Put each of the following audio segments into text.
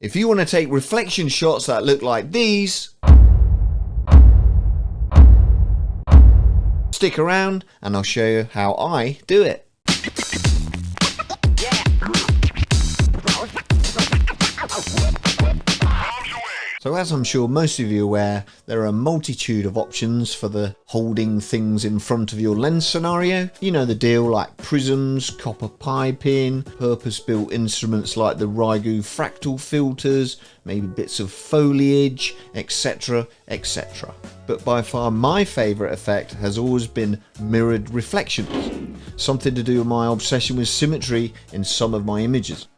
If you want to take reflection shots that look like these, stick around and I'll show you how I do it. So as I'm sure most of you are aware, there are a multitude of options for the holding things in front of your lens scenario. You know the deal, like prisms, copper piping, purpose-built instruments like the Rigou fractal filters, maybe bits of foliage, etc, etc. But by far my favourite effect has always been mirrored reflections, something to do with my obsession with symmetry in some of my images.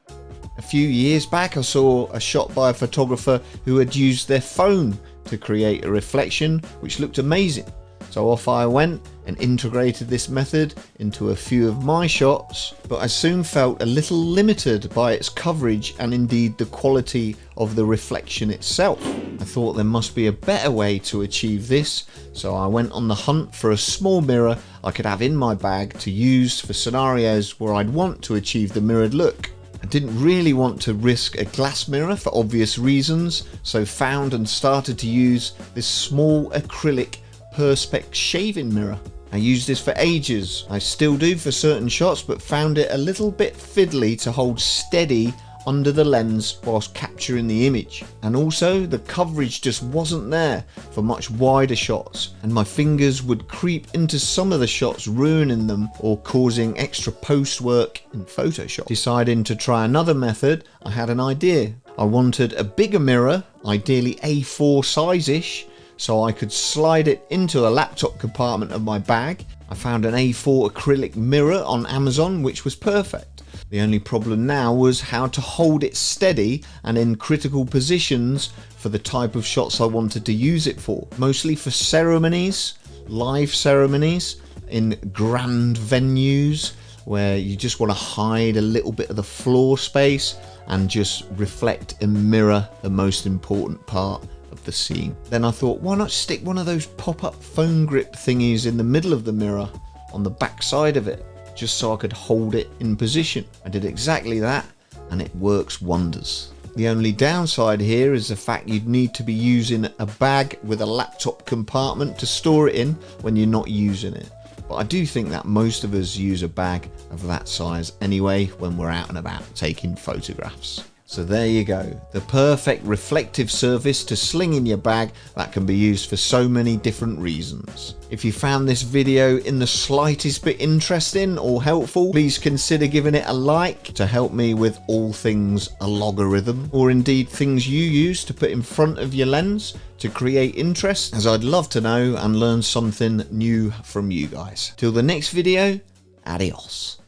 A few years back I saw a shot by a photographer who had used their phone to create a reflection which looked amazing. So off I went and integrated this method into a few of my shots, but I soon felt a little limited by its coverage and indeed the quality of the reflection itself. I thought there must be a better way to achieve this, so I went on the hunt for a small mirror I could have in my bag to use for scenarios where I'd want to achieve the mirrored look. I didn't really want to risk a glass mirror for obvious reasons, so found and started to use this small acrylic Perspex shaving mirror. I used this for ages. I still do for certain shots, but found it a little bit fiddly to hold steady under the lens whilst capturing the image, and also the coverage just wasn't there for much wider shots, and my fingers would creep into some of the shots, ruining them or causing extra post work in Photoshop. Deciding to try another method, I had an idea. I wanted a bigger mirror, ideally A4 size-ish, so I could slide it into a laptop compartment of my bag. I found an A4 acrylic mirror on Amazon which was perfect. The only problem now was how to hold it steady and in critical positions for the type of shots I wanted to use it for. Mostly for ceremonies, live ceremonies, in grand venues where you just want to hide a little bit of the floor space and just reflect and mirror the most important part of the scene. Then I thought, why not stick one of those pop-up phone grip thingies in the middle of the mirror on the back side of it, just so I could hold it in position. I did exactly that and it works wonders. The only downside here is the fact you'd need to be using a bag with a laptop compartment to store it in when you're not using it. But I do think that most of us use a bag of that size anyway when we're out and about taking photographs. So there you go, the perfect reflective surface to sling in your bag that can be used for so many different reasons. If you found this video in the slightest bit interesting or helpful, please consider giving it a like to help me with all things a logarithm, or indeed things you use to put in front of your lens to create interest, as I'd love to know and learn something new from you guys. Till the next video, adios.